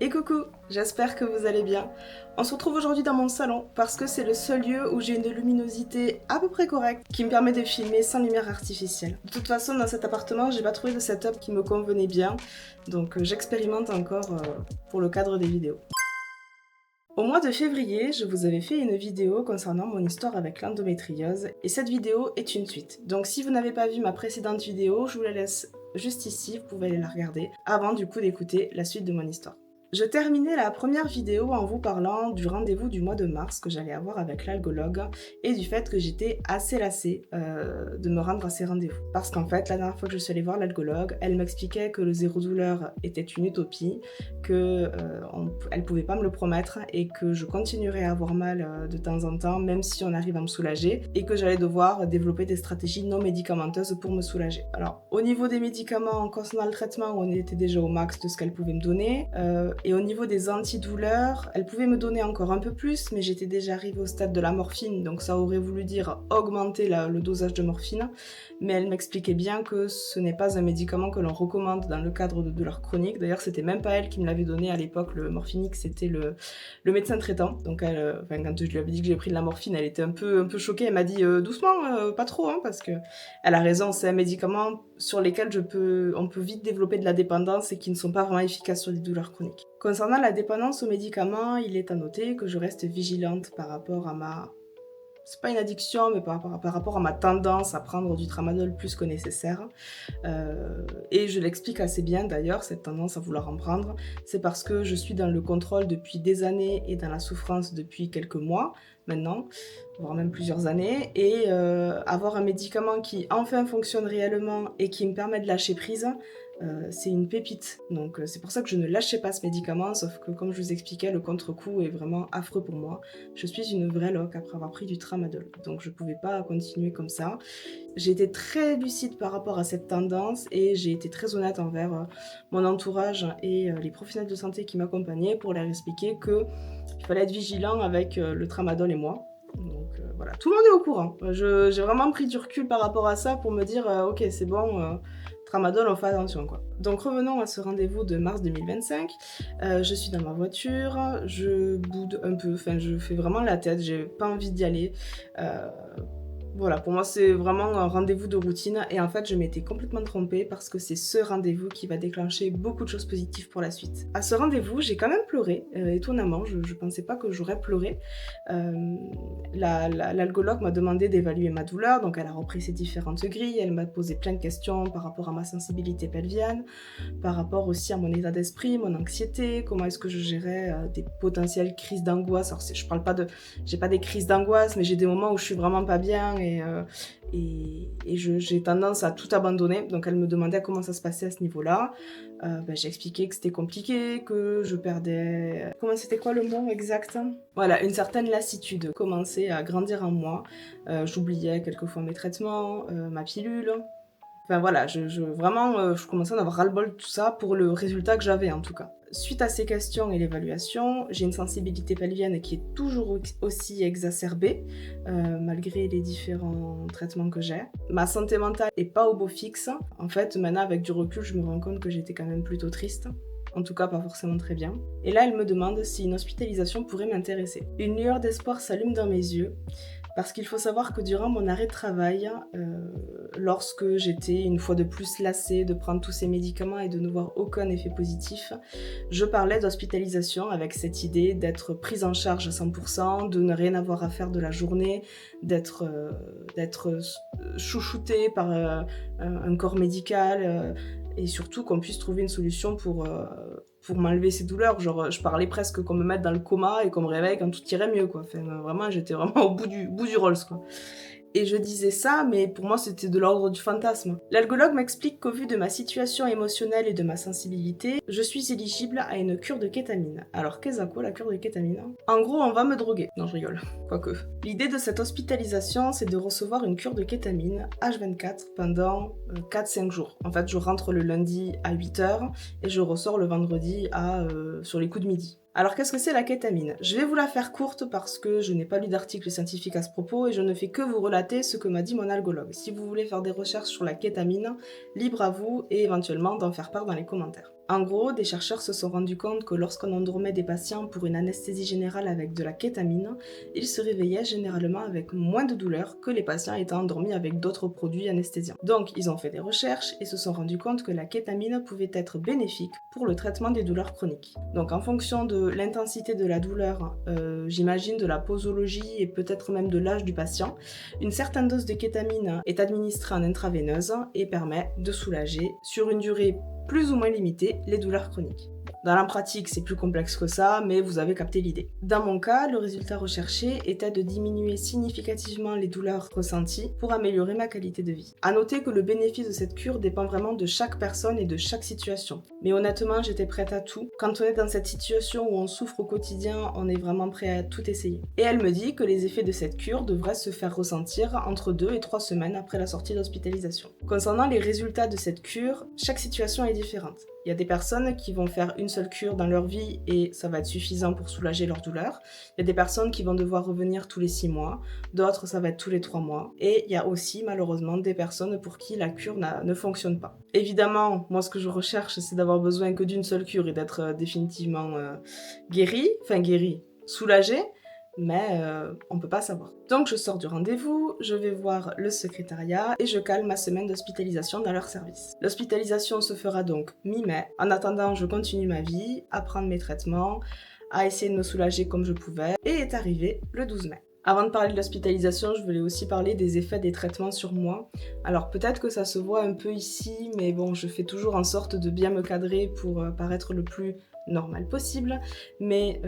Et coucou, j'espère que vous allez bien. On se retrouve aujourd'hui dans mon salon parce que c'est le seul lieu où j'ai une luminosité à peu près correcte qui me permet de filmer sans lumière artificielle. De toute façon, dans cet appartement, j'ai pas trouvé de setup qui me convenait bien, donc j'expérimente encore pour le cadre des vidéos. Au mois de février, je vous avais fait une vidéo concernant mon histoire avec l'endométriose et cette vidéo est une suite. Donc si vous n'avez pas vu ma précédente vidéo, je vous la laisse juste ici, vous pouvez aller la regarder avant du coup d'écouter la suite de mon histoire. Je terminais la première vidéo en vous parlant du rendez-vous du mois de mars que j'allais avoir avec l'algologue et du fait que j'étais assez lassée de me rendre à ces rendez-vous. Parce qu'en fait, la dernière fois que je suis allée voir l'algologue, elle m'expliquait que le zéro douleur était une utopie, qu'elle ne pouvait pas me le promettre et que je continuerais à avoir mal de temps en temps, même si on arrive à me soulager, et que j'allais devoir développer des stratégies non médicamenteuses pour me soulager. Alors, au niveau des médicaments, concernant le traitement, on était déjà au max de ce qu'elle pouvait me donner. Et au niveau des antidouleurs, elle pouvait me donner encore un peu plus, mais j'étais déjà arrivée au stade de la morphine, donc ça aurait voulu dire augmenter le dosage de morphine. Mais elle m'expliquait bien que ce n'est pas un médicament que l'on recommande dans le cadre de douleurs chroniques. D'ailleurs, c'était même pas elle qui me l'avait donné à l'époque, le Morphinique, c'était le médecin traitant. Donc quand je lui avais dit que j'ai pris de la morphine, elle était un peu choquée. Elle m'a dit doucement, pas trop, hein, parce que elle a raison, c'est un médicament sur lesquels on peut vite développer de la dépendance et qui ne sont pas vraiment efficaces sur les douleurs chroniques. Concernant la dépendance aux médicaments, il est à noter que je reste vigilante par rapport à ma... C'est pas une addiction, mais par rapport à ma tendance à prendre du tramadol plus que nécessaire. Et je l'explique assez bien d'ailleurs, cette tendance à vouloir en prendre. C'est parce que je suis dans le contrôle depuis des années et dans la souffrance depuis quelques mois maintenant, voire même plusieurs années. Et avoir un médicament qui enfin fonctionne réellement et qui me permet de lâcher prise, c'est une pépite. Donc c'est pour ça que je ne lâchais pas ce médicament, sauf que comme je vous expliquais, le contre-coup est vraiment affreux pour moi. Je suis une vraie loque après avoir pris du tramadol, donc je pouvais pas continuer comme ça. J'ai été très lucide par rapport à cette tendance et j'ai été très honnête envers mon entourage et les professionnels de santé qui m'accompagnaient pour leur expliquer qu'il fallait être vigilant avec le tramadol et moi. Donc voilà, tout le monde est au courant. J'ai vraiment pris du recul par rapport à ça pour me dire ok, c'est bon, tramadol, on fait attention quoi. Donc revenons à ce rendez-vous de mars 2025. Je suis dans ma voiture, je boude un peu, enfin je fais vraiment la tête, j'ai pas envie d'y aller. Voilà, pour moi c'est vraiment un rendez-vous de routine et en fait je m'étais complètement trompée parce que c'est ce rendez-vous qui va déclencher beaucoup de choses positives pour la suite. À ce rendez-vous, j'ai quand même pleuré, étonnamment, je pensais pas que j'aurais pleuré. L'algologue m'a demandé d'évaluer ma douleur, donc elle a repris ses différentes grilles, elle m'a posé plein de questions par rapport à ma sensibilité pelvienne, par rapport aussi à mon état d'esprit, mon anxiété, comment est-ce que je gérais des potentielles crises d'angoisse. Alors je parle pas de... J'ai pas des crises d'angoisse, mais j'ai des moments où je suis vraiment pas bien et j'ai tendance à tout abandonner. Donc elle me demandait comment ça se passait à ce niveau-là. J'ai expliqué que c'était compliqué, que je perdais... Comment c'était quoi le mot exact? Voilà, une certaine lassitude commençait à grandir en moi. J'oubliais quelquefois mes traitements, ma pilule. Enfin voilà, vraiment, je commençais à en avoir ras-le-bol de tout ça pour le résultat que j'avais en tout cas. Suite à ces questions et l'évaluation, j'ai une sensibilité pelvienne qui est toujours aussi exacerbée, malgré les différents traitements que j'ai. Ma santé mentale est pas au beau fixe. En fait, maintenant avec du recul, je me rends compte que j'étais quand même plutôt triste. En tout cas, pas forcément très bien. Et là, elle me demande si une hospitalisation pourrait m'intéresser. Une lueur d'espoir s'allume dans mes yeux. Parce qu'il faut savoir que durant mon arrêt de travail, lorsque j'étais une fois de plus lassée de prendre tous ces médicaments et de ne voir aucun effet positif, je parlais d'hospitalisation avec cette idée d'être prise en charge à 100%, de ne rien avoir à faire de la journée, d'être chouchoutée par un corps médical et surtout qu'on puisse trouver une solution pour m'enlever ces douleurs. Genre, je parlais presque qu'on me mette dans le coma et qu'on me réveille quand tout irait mieux, quoi. Enfin, vraiment, j'étais vraiment au bout du Rolls, quoi. Et je disais ça, mais pour moi, c'était de l'ordre du fantasme. L'algologue m'explique qu'au vu de ma situation émotionnelle et de ma sensibilité, je suis éligible à une cure de kétamine. Alors, qu'est-ce que la cure de kétamine? En gros, on va me droguer. Non, je rigole. Quoique. L'idée de cette hospitalisation, c'est de recevoir une cure de kétamine H24 pendant 4-5 jours. En fait, je rentre le lundi à 8h et je ressors le vendredi sur les coups de midi. Alors qu'est-ce que c'est la kétamine? Je vais vous la faire courte parce que je n'ai pas lu d'article scientifique à ce propos et je ne fais que vous relater ce que m'a dit mon algologue. Si vous voulez faire des recherches sur la kétamine, libre à vous et éventuellement d'en faire part dans les commentaires. En gros, des chercheurs se sont rendus compte que lorsqu'on endormait des patients pour une anesthésie générale avec de la kétamine, ils se réveillaient généralement avec moins de douleur que les patients étant endormis avec d'autres produits anesthésiants. Donc, ils ont fait des recherches et se sont rendus compte que la kétamine pouvait être bénéfique pour le traitement des douleurs chroniques. Donc, en fonction de l'intensité de la douleur, j'imagine de la posologie et peut-être même de l'âge du patient, une certaine dose de kétamine est administrée en intraveineuse et permet de soulager sur une durée plus ou moins limitée les douleurs chroniques. Dans la pratique, c'est plus complexe que ça, mais vous avez capté l'idée. Dans mon cas, le résultat recherché était de diminuer significativement les douleurs ressenties pour améliorer ma qualité de vie. À noter que le bénéfice de cette cure dépend vraiment de chaque personne et de chaque situation. Mais honnêtement, j'étais prête à tout. Quand on est dans cette situation où on souffre au quotidien, on est vraiment prêt à tout essayer. Et elle me dit que les effets de cette cure devraient se faire ressentir entre 2 et 3 semaines après la sortie d'hospitalisation. Concernant les résultats de cette cure, chaque situation est différente. Il y a des personnes qui vont faire une seule cure dans leur vie et ça va être suffisant pour soulager leur douleur. Il y a des personnes qui vont devoir revenir tous les 6 mois, d'autres ça va être tous les 3 mois. Et il y a aussi malheureusement des personnes pour qui la cure ne fonctionne pas. Évidemment, moi ce que je recherche c'est d'avoir besoin que d'une seule cure et d'être définitivement soulagé. Mais on peut pas savoir. Donc je sors du rendez-vous, je vais voir le secrétariat et je cale ma semaine d'hospitalisation dans leur service. L'hospitalisation se fera donc mi-mai. En attendant, je continue ma vie, à prendre mes traitements, à essayer de me soulager comme je pouvais, et est arrivé le 12 mai. Avant de parler de l'hospitalisation, je voulais aussi parler des effets des traitements sur moi. Alors peut-être que ça se voit un peu ici, mais bon, je fais toujours en sorte de bien me cadrer pour paraître le plus normal possible, mais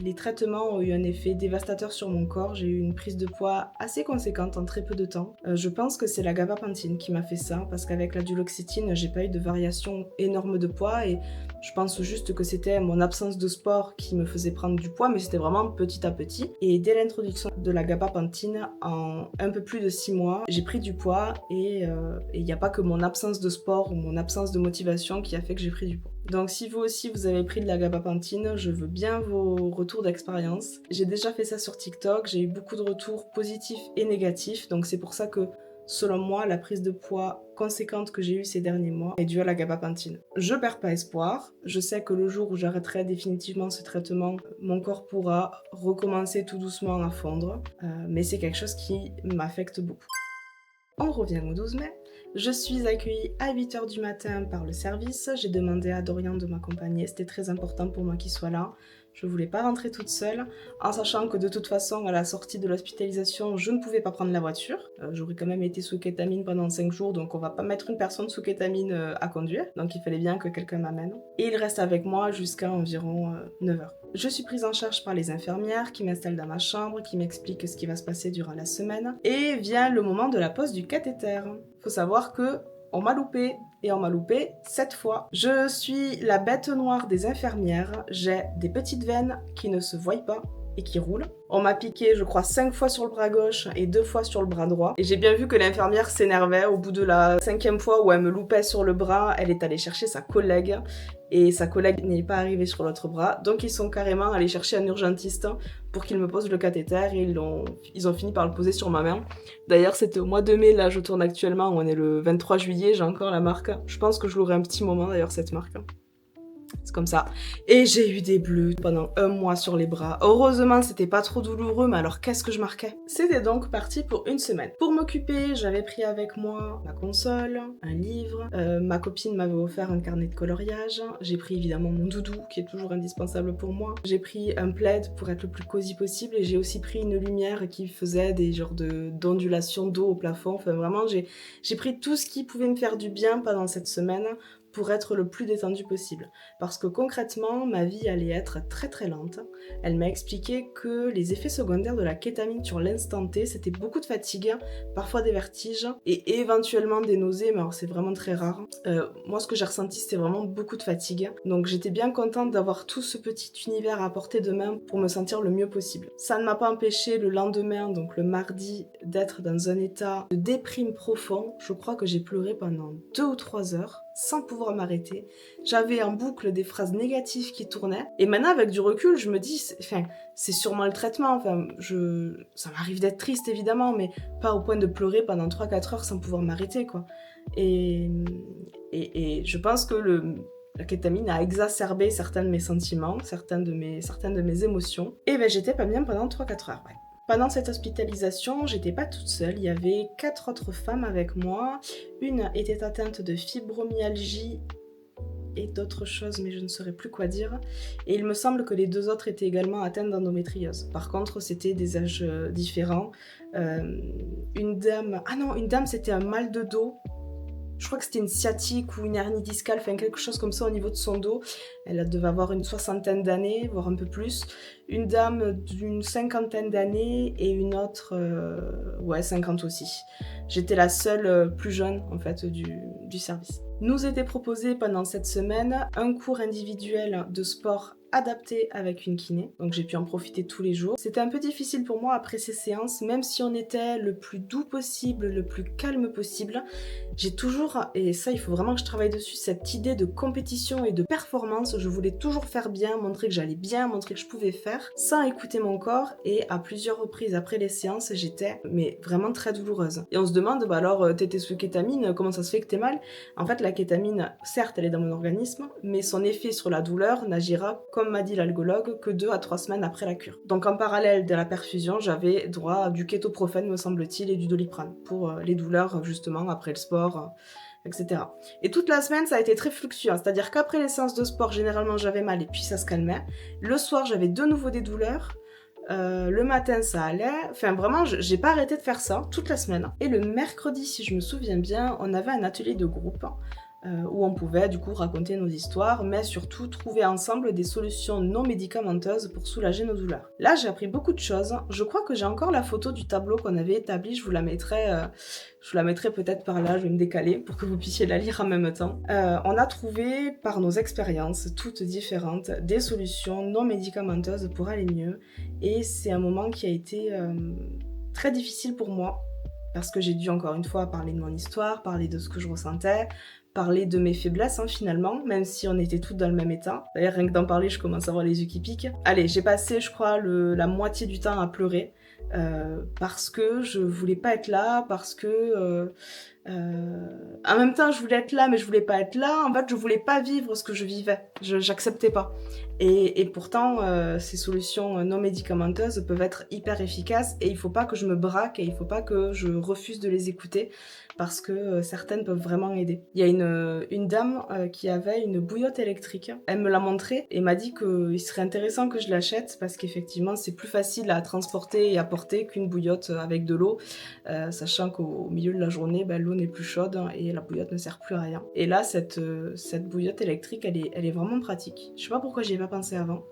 les traitements ont eu un effet dévastateur sur mon corps. J'ai eu une prise de poids assez conséquente en très peu de temps. Je pense que c'est la gabapentine qui m'a fait ça, parce qu'avec la duloxétine, j'ai pas eu de variation énorme de poids et je pense juste que c'était mon absence de sport qui me faisait prendre du poids, mais c'était vraiment petit à petit. Et dès l'introduction de la gabapentine, en un peu plus de 6 mois, j'ai pris du poids et il n'y a pas que mon absence de sport ou mon absence de motivation qui a fait que j'ai pris du poids. Donc si vous aussi vous avez pris de la gabapentine, je veux bien vos retours d'expérience. J'ai déjà fait ça sur TikTok, j'ai eu beaucoup de retours positifs et négatifs, donc c'est pour ça que selon moi, la prise de poids conséquente que j'ai eue ces derniers mois est due à la gabapentine. Je perds pas espoir, je sais que le jour où j'arrêterai définitivement ce traitement, mon corps pourra recommencer tout doucement à fondre, mais c'est quelque chose qui m'affecte beaucoup. On revient au 12 mai. Je suis accueillie à 8h du matin par le service. J'ai demandé à Dorian de m'accompagner. C'était très important pour moi qu'il soit là. Je voulais pas rentrer toute seule, en sachant que de toute façon, à la sortie de l'hospitalisation, je ne pouvais pas prendre la voiture. J'aurais quand même été sous kétamine pendant 5 jours, donc on va pas mettre une personne sous kétamine à conduire. Donc il fallait bien que quelqu'un m'amène. Et il reste avec moi jusqu'à environ 9h. Je suis prise en charge par les infirmières qui m'installent dans ma chambre, qui m'expliquent ce qui va se passer durant la semaine. Et vient le moment de la pose du cathéter. Faut savoir que on m'a loupé. Et on m'a loupé 7 fois. Je suis la bête noire des infirmières. J'ai des petites veines qui ne se voient pas et qui roulent. On m'a piqué, je crois, 5 fois sur le bras gauche et 2 fois sur le bras droit. Et j'ai bien vu que l'infirmière s'énervait. Au bout de la 5e fois où elle me loupait sur le bras, elle est allée chercher sa collègue. Et sa collègue n'est pas arrivée sur l'autre bras. Donc ils sont carrément allés chercher un urgentiste pour qu'il me pose le cathéter. Et ils ont fini par le poser sur ma main. D'ailleurs, c'était au mois de mai, là je tourne actuellement, on est le 23 juillet, j'ai encore la marque. Je pense que je l'aurai un petit moment d'ailleurs, cette marque. C'est comme ça. Et j'ai eu des bleus pendant 1 mois sur les bras. Heureusement, c'était pas trop douloureux, mais alors qu'est-ce que je marquais? C'était donc parti pour 1 semaine. Pour m'occuper, j'avais pris avec moi ma console, un livre. Ma copine m'avait offert un carnet de coloriage. J'ai pris évidemment mon doudou, qui est toujours indispensable pour moi. J'ai pris un plaid pour être le plus cosy possible. Et j'ai aussi pris une lumière qui faisait des genres d'ondulations d'eau au plafond. Enfin vraiment, j'ai pris tout ce qui pouvait me faire du bien pendant cette semaine pour être le plus détendue possible. Parce que concrètement, ma vie allait être très très lente. Elle m'a expliqué que les effets secondaires de la kétamine sur l'instant T, c'était beaucoup de fatigue, parfois des vertiges et éventuellement des nausées, mais alors c'est vraiment très rare. Moi, ce que j'ai ressenti, c'était vraiment beaucoup de fatigue. Donc j'étais bien contente d'avoir tout ce petit univers à portée de main pour me sentir le mieux possible. Ça ne m'a pas empêché le lendemain, donc le mardi, d'être dans un état de déprime profond. Je crois que j'ai pleuré pendant 2 ou 3 heures sans pouvoir m'arrêter. J'avais en boucle des phrases négatives qui tournaient. Et maintenant, avec du recul, je me dis, c'est sûrement le traitement. Ça m'arrive d'être triste, évidemment, mais pas au point de pleurer pendant 3-4 heures sans pouvoir m'arrêter, quoi. Et je pense que La kétamine a exacerbé certains de mes sentiments, certaines de mes émotions. Et ben j'étais pas bien pendant 3-4 heures, ouais. Pendant cette hospitalisation, j'étais pas toute seule, il y avait 4 autres femmes avec moi. Une était atteinte de fibromyalgie et d'autres choses, mais je ne saurais plus quoi dire. Et il me semble que les 2 autres étaient également atteintes d'endométriose. Par contre, c'était des âges différents. Une dame c'était un mal de dos. Je crois que c'était une sciatique ou une hernie discale, enfin quelque chose comme ça au niveau de son dos. Elle devait avoir une 60aine d'années, voire un peu plus. Une dame d'une 50aine d'années et une autre, 50 aussi. J'étais la seule plus jeune en fait du service. Nous était proposé pendant cette semaine un cours individuel de sport adapté avec une kiné, donc j'ai pu en profiter tous les jours. C'était un peu difficile pour moi après ces séances, même si on était le plus doux possible, le plus calme possible, j'ai toujours, et ça il faut vraiment que je travaille dessus, cette idée de compétition et de performance. Je voulais toujours faire bien, montrer que j'allais bien, montrer que je pouvais faire, sans écouter mon corps, et à plusieurs reprises après les séances, j'étais mais vraiment très douloureuse. Et on se demande, bah alors t'étais sous kétamine, comment ça se fait que t'es mal? En fait la kétamine, certes elle est dans mon organisme, mais son effet sur la douleur n'agira, comme m'a dit l'algologue, que 2 à 3 semaines après la cure. Donc en parallèle de la perfusion, j'avais droit à du kétoprophène me semble-t-il et du doliprane pour les douleurs justement après le sport, etc. Et toute la semaine ça a été très fluctuant, c'est-à-dire qu'après les séances de sport généralement j'avais mal et puis ça se calmait. Le soir j'avais de nouveau des douleurs. Le matin ça allait, enfin vraiment j'ai pas arrêté de faire ça toute la semaine. Et le mercredi, si je me souviens bien, on avait un atelier de groupe où on pouvait du coup raconter nos histoires, mais surtout trouver ensemble des solutions non médicamenteuses pour soulager nos douleurs. Là j'ai appris beaucoup de choses, je crois que j'ai encore la photo du tableau qu'on avait établi, je vous la mettrai peut-être par là, je vais me décaler pour que vous puissiez la lire en même temps. On a trouvé par nos expériences toutes différentes des solutions non médicamenteuses pour aller mieux, et c'est un moment qui a été très difficile pour moi, parce que j'ai dû encore une fois parler de mon histoire, parler de ce que je ressentais, parler de mes faiblesses finalement, même si on était toutes dans le même état. D'ailleurs rien que d'en parler je commence à avoir les yeux qui piquent. Allez, j'ai passé je crois la moitié du temps à pleurer parce que je voulais pas être là, parce que en même temps je voulais être là mais je voulais pas être là, en fait je voulais pas vivre ce que je vivais, j'acceptais pas. Et pourtant ces solutions non médicamenteuses peuvent être hyper efficaces et il faut pas que je me braque et il faut pas que je refuse de les écouter parce que certaines peuvent vraiment aider. Il y a une dame qui avait une bouillotte électrique, elle me l'a montrée et m'a dit qu'il serait intéressant que je l'achète parce qu'effectivement c'est plus facile à transporter et à porter qu'une bouillotte avec de l'eau, sachant qu'au milieu de la journée l'eau n'est plus chaude et la bouillotte ne sert plus à rien. Et là cette bouillotte électrique elle est vraiment pratique. Je sais pas pourquoi j'y ai pas pensé avant.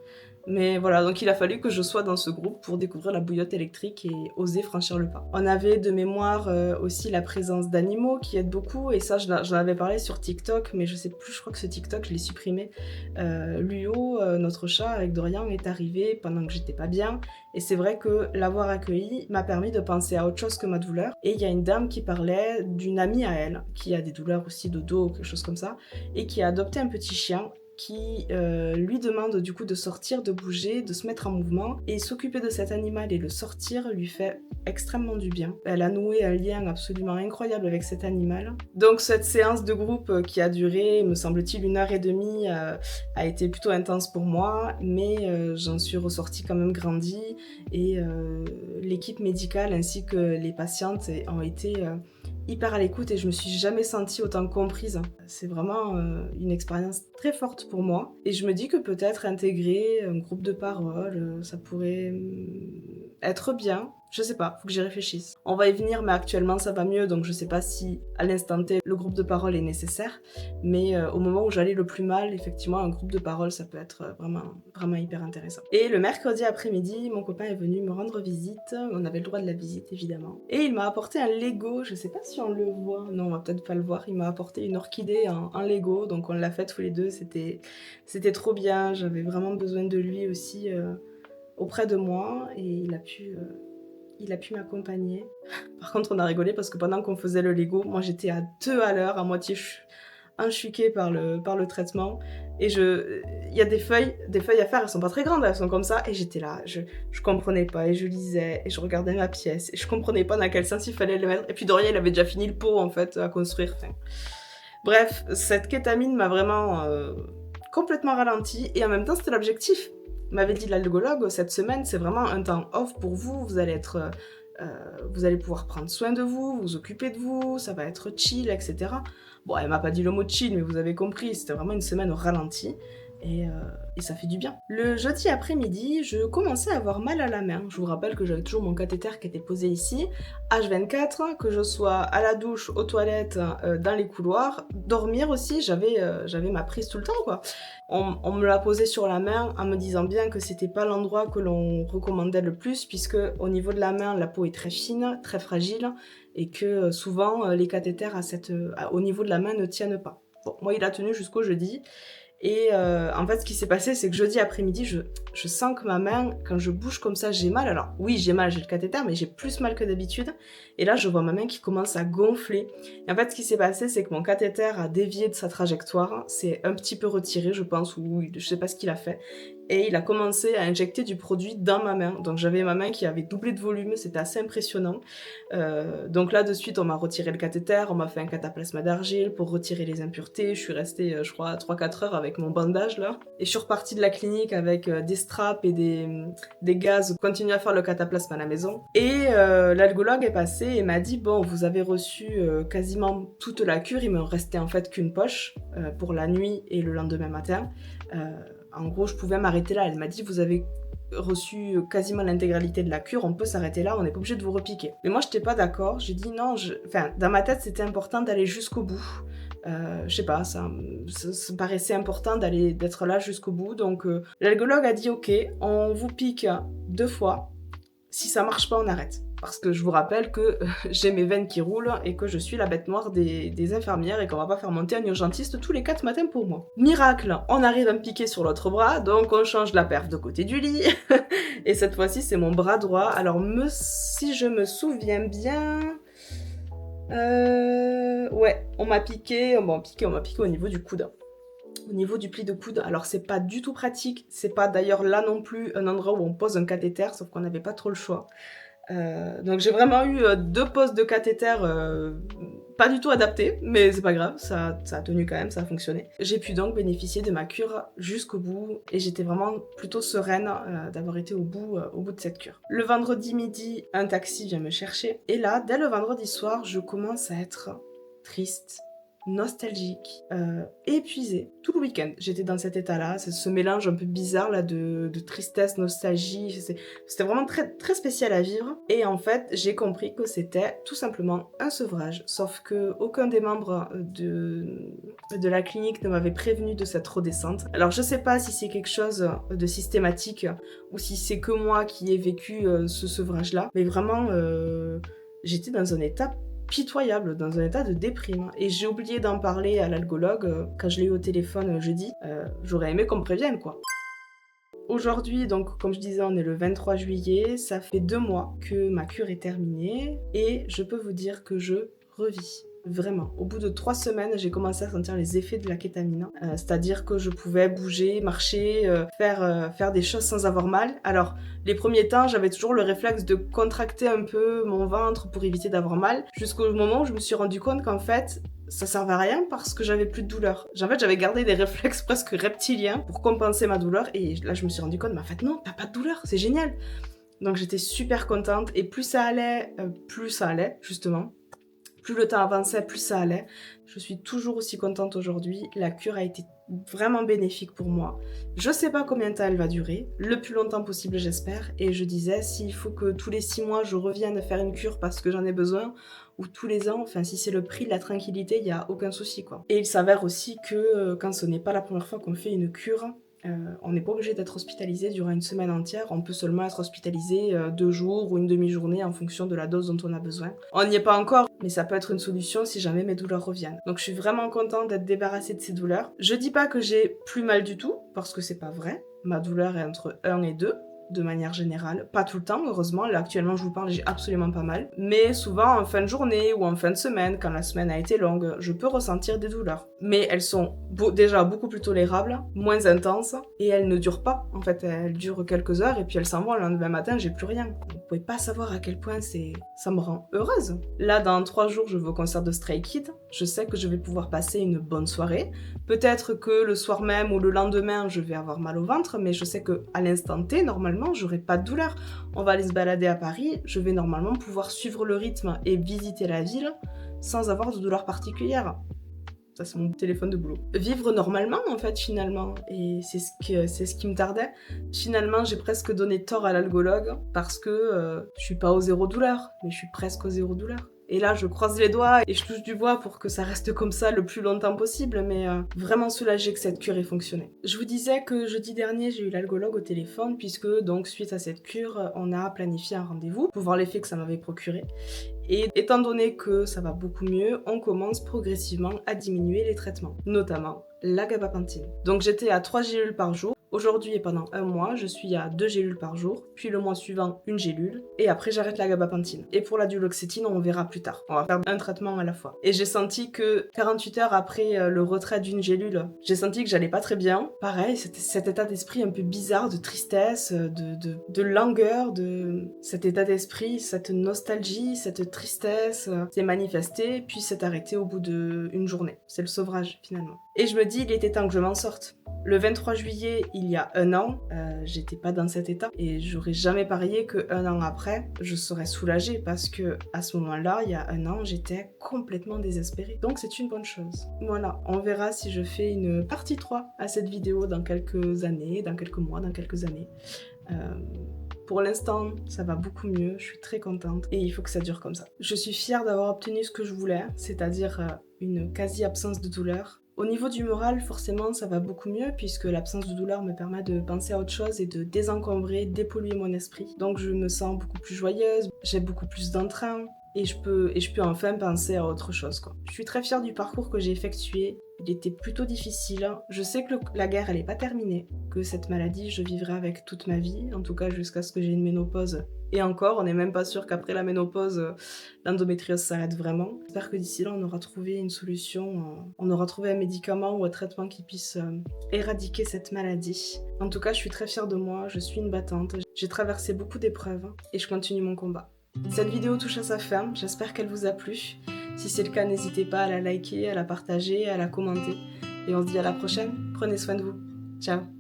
Mais voilà, donc il a fallu que je sois dans ce groupe pour découvrir la bouillotte électrique et oser franchir le pas. On avait de mémoire aussi la présence d'animaux qui aident beaucoup, et ça j'en avais parlé sur TikTok, mais je sais plus, je crois que ce TikTok je l'ai supprimé. Luo, notre chat avec Dorian, est arrivé pendant que j'étais pas bien, et c'est vrai que l'avoir accueilli m'a permis de penser à autre chose que ma douleur. Et il y a une dame qui parlait d'une amie à elle, qui a des douleurs aussi de dos ou quelque chose comme ça, et qui a adopté un petit chien qui lui demande du coup de sortir, de bouger, de se mettre en mouvement, et s'occuper de cet animal et le sortir lui fait extrêmement du bien. Elle a noué un lien absolument incroyable avec cet animal. Donc cette séance de groupe qui a duré, me semble-t-il, 1h30 a été plutôt intense pour moi, mais j'en suis ressortie quand même grandie, et l'équipe médicale ainsi que les patientes ont été hyper à l'écoute et je me suis jamais sentie autant comprise. C'est vraiment une expérience très forte pour moi, et je me dis que peut-être intégrer un groupe de parole, ça pourrait être bien. Je sais pas, faut que j'y réfléchisse. On va y venir, mais actuellement ça va mieux, donc je sais pas si à l'instant T le groupe de parole est nécessaire, mais au moment où j'allais le plus mal, effectivement un groupe de parole ça peut être vraiment hyper intéressant. Et le mercredi après-midi, mon copain est venu me rendre visite, on avait le droit de la visite évidemment, et il m'a apporté un Lego, je sais pas si on le voit, non on va peut-être pas le voir, il m'a apporté une orchidée en Lego, donc on l'a fait tous les deux, c'était trop bien, j'avais vraiment besoin de lui aussi auprès de moi, et il a pu m'accompagner. Par contre, on a rigolé parce que pendant qu'on faisait le Lego, moi j'étais à 2 à l'heure, à moitié enchuquée par le traitement. Et il y a des feuilles à faire, elles sont pas très grandes, elles sont comme ça. Et j'étais là, je comprenais pas, et je lisais, et je regardais ma pièce, et je comprenais pas dans quel sens il fallait le mettre. Et puis Dorian, il avait déjà fini le pot en fait à construire. Enfin, bref, cette kétamine m'a vraiment complètement ralenti et en même temps c'était l'objectif. M'avait dit l'algologue, cette semaine c'est vraiment un temps off pour vous, vous allez pouvoir prendre soin de vous, vous occuper de vous, ça va être chill, etc. Bon, elle m'a pas dit le mot chill, mais vous avez compris, c'était vraiment une semaine au ralenti. Et ça fait du bien. Le jeudi après-midi, je commençais à avoir mal à la main. Je vous rappelle que j'avais toujours mon cathéter qui était posé ici, H24, que je sois à la douche, aux toilettes, dans les couloirs. Dormir aussi, j'avais ma prise tout le temps, quoi. On me l'a posé sur la main en me disant bien que c'était pas l'endroit que l'on recommandait le plus, puisque au niveau de la main, la peau est très fine, très fragile, et que souvent les cathéters au niveau de la main ne tiennent pas. Bon, moi il a tenu jusqu'au jeudi. Et en fait, ce qui s'est passé, c'est que jeudi après-midi, je sens que ma main, quand je bouge comme ça, j'ai mal. Alors oui, j'ai mal, j'ai le cathéter, mais j'ai plus mal que d'habitude. Et là, je vois ma main qui commence à gonfler. Et en fait, ce qui s'est passé, c'est que mon cathéter a dévié de sa trajectoire, c'est un petit peu retiré, je pense, ou je sais pas ce qu'il a fait. Et il a commencé à injecter du produit dans ma main. Donc j'avais ma main qui avait doublé de volume, c'était assez impressionnant. Donc là, de suite, on m'a retiré le cathéter, on m'a fait un cataplasme d'argile pour retirer les impuretés. Je suis restée, je crois, 3-4 heures avec mon bandage là. Et je suis repartie de la clinique avec des straps et des gaz, continuer à faire le cataplasme à la maison. Et l'algologue est passé et m'a dit, bon, vous avez reçu quasiment toute la cure, il me restait en fait qu'une poche pour la nuit et le lendemain matin. En gros, je pouvais m'arrêter là. Elle m'a dit, vous avez reçu quasiment l'intégralité de la cure, on peut s'arrêter là, on n'est pas obligé de vous repiquer. Mais moi, j'étais pas d'accord. J'ai dit non, enfin, dans ma tête, c'était important d'aller jusqu'au bout. Je sais pas, ça me paraissait important d'être là jusqu'au bout. Donc, l'algologue a dit, ok, on vous pique 2 fois. Si ça marche pas, on arrête. Parce que je vous rappelle que j'ai mes veines qui roulent et que je suis la bête noire des infirmières et qu'on va pas faire monter un urgentiste tous les 4 matins pour moi. Miracle, on arrive à me piquer sur l'autre bras, donc on change la perf de côté du lit. Et cette fois-ci, c'est mon bras droit. Alors, si je me souviens bien... Ouais, on m'a piqué au niveau du coude. Au niveau du pli de coude, alors c'est pas du tout pratique, c'est pas d'ailleurs là non plus un endroit où on pose un cathéter, sauf qu'on n'avait pas trop le choix. Donc j'ai vraiment eu 2 poses de cathéter pas du tout adaptées, mais c'est pas grave, ça a tenu quand même, ça a fonctionné. J'ai pu donc bénéficier de ma cure jusqu'au bout et j'étais vraiment plutôt sereine d'avoir été au bout de cette cure. Le vendredi midi, un taxi vient me chercher et là, dès le vendredi soir, je commence à être triste, nostalgique, épuisée. Tout le week-end, j'étais dans cet état-là, c'est ce mélange un peu bizarre là de tristesse, nostalgie, c'était vraiment très, très spécial à vivre. Et en fait, j'ai compris que c'était tout simplement un sevrage, sauf que aucun des membres de la clinique ne m'avait prévenu de cette redescente. Alors je sais pas si c'est quelque chose de systématique ou si c'est que moi qui ai vécu ce sevrage-là, mais vraiment, j'étais dans un état pitoyable, dans un état de déprime. Et j'ai oublié d'en parler à l'algologue quand je l'ai eu au téléphone jeudi. J'aurais aimé qu'on me prévienne, quoi. Aujourd'hui, donc, comme je disais, on est le 23 juillet. Ça fait 2 mois que ma cure est terminée. Et je peux vous dire que je revis. Vraiment. Au bout de 3 semaines, j'ai commencé à sentir les effets de la kétamine. C'est-à-dire que je pouvais bouger, marcher, faire des choses sans avoir mal. Alors, les premiers temps, j'avais toujours le réflexe de contracter un peu mon ventre pour éviter d'avoir mal. Jusqu'au moment où je me suis rendu compte qu'en fait, ça servait à rien parce que j'avais plus de douleur. En fait, j'avais gardé des réflexes presque reptiliens pour compenser ma douleur. Et là, je me suis rendu compte, mais en fait, non, t'as pas de douleur, c'est génial. Donc, j'étais super contente. Et plus ça allait, justement. Plus le temps avançait, plus ça allait. Je suis toujours aussi contente aujourd'hui. La cure a été vraiment bénéfique pour moi. Je sais pas combien de temps elle va durer, le plus longtemps possible j'espère. Et je disais, s'il faut que tous les 6 mois je revienne faire une cure parce que j'en ai besoin, ou tous les ans, enfin si c'est le prix de la tranquillité, il n'y a aucun souci quoi. Et il s'avère aussi que quand ce n'est pas la première fois qu'on fait une cure, on n'est pas obligé d'être hospitalisé durant une semaine entière, on peut seulement être hospitalisé 2 jours ou une demi-journée en fonction de la dose dont on a besoin. On n'y est pas encore, mais ça peut être une solution si jamais mes douleurs reviennent. Donc je suis vraiment contente d'être débarrassée de ces douleurs. Je dis pas que j'ai plus mal du tout, parce que c'est pas vrai. Ma douleur est entre 1 et 2. de manière générale. Pas tout le temps, heureusement. Là, actuellement, je vous parle, j'ai absolument pas mal. Mais souvent, en fin de journée ou en fin de semaine, quand la semaine a été longue, je peux ressentir des douleurs. Mais elles sont déjà beaucoup plus tolérables, moins intenses, et elles ne durent pas. En fait, elles durent quelques heures et puis elles s'en vont. Le lendemain matin, j'ai plus rien. Vous pouvez pas savoir à quel point ça me rend heureuse. Là, dans 3 jours, je vais au concert de Stray Kids. Je sais que je vais pouvoir passer une bonne soirée. Peut-être que le soir même ou le lendemain, je vais avoir mal au ventre, mais je sais que à l'instant T, normalement, j'aurai pas de douleur. On va aller se balader à Paris, je vais normalement pouvoir suivre le rythme et visiter la ville sans avoir de douleur particulière. Ça, c'est mon téléphone de boulot. Vivre normalement, en fait, finalement, et c'est ce qui me tardait. Finalement, j'ai presque donné tort à l'algologue parce que je suis pas au zéro douleur, mais je suis presque au zéro douleur. Et là, je croise les doigts et je touche du bois pour que ça reste comme ça le plus longtemps possible, mais vraiment soulagée que cette cure ait fonctionné. Je vous disais que jeudi dernier, j'ai eu l'algologue au téléphone, puisque donc suite à cette cure, on a planifié un rendez-vous pour voir l'effet que ça m'avait procuré. Et étant donné que ça va beaucoup mieux, on commence progressivement à diminuer les traitements, notamment la gabapentine. Donc j'étais à 3 gélules par jour. Aujourd'hui et pendant un mois, je suis à 2 gélules par jour, puis le mois suivant, une gélule, et après j'arrête la gabapentine. Et pour la duloxétine, on verra plus tard. On va faire un traitement à la fois. Et j'ai senti que 48 heures après le retrait d'une gélule, j'ai senti que j'allais pas très bien. Pareil, c'était cet état d'esprit un peu bizarre de tristesse, de langueur, de cet état d'esprit, cette nostalgie, cette tristesse s'est manifestée, puis s'est arrêtée au bout d'une journée. C'est le sevrage finalement. Et je me dis, il était temps que je m'en sorte. Le 23 juillet, il y a un an, j'étais pas dans cet état et j'aurais jamais parié qu'un an après, je serais soulagée parce que à ce moment-là, il y a un an, j'étais complètement désespérée. Donc c'est une bonne chose. Voilà, on verra si je fais une partie 3 à cette vidéo dans quelques années, dans quelques mois, dans quelques années. Pour l'instant, ça va beaucoup mieux, je suis très contente et il faut que ça dure comme ça. Je suis fière d'avoir obtenu ce que je voulais, c'est-à-dire une quasi-absence de douleur. Au niveau du moral, forcément, ça va beaucoup mieux puisque l'absence de douleur me permet de penser à autre chose et de désencombrer, dépolluer mon esprit. Donc je me sens beaucoup plus joyeuse, j'ai beaucoup plus d'entrain et je peux enfin penser à autre chose, quoi. Je suis très fière du parcours que j'ai effectué. Il était plutôt difficile. Je sais que la guerre, elle n'est pas terminée, que cette maladie, je vivrai avec toute ma vie, en tout cas jusqu'à ce que j'ai une ménopause. Et encore, on n'est même pas sûr qu'après la ménopause, l'endométriose s'arrête vraiment. J'espère que d'ici là, on aura trouvé une solution, on aura trouvé un médicament ou un traitement qui puisse éradiquer cette maladie. En tout cas, je suis très fière de moi, je suis une battante. J'ai traversé beaucoup d'épreuves et je continue mon combat. Cette vidéo touche à sa fin, j'espère qu'elle vous a plu. Si c'est le cas, n'hésitez pas à la liker, à la partager, à la commenter. Et on se dit à la prochaine. Prenez soin de vous. Ciao.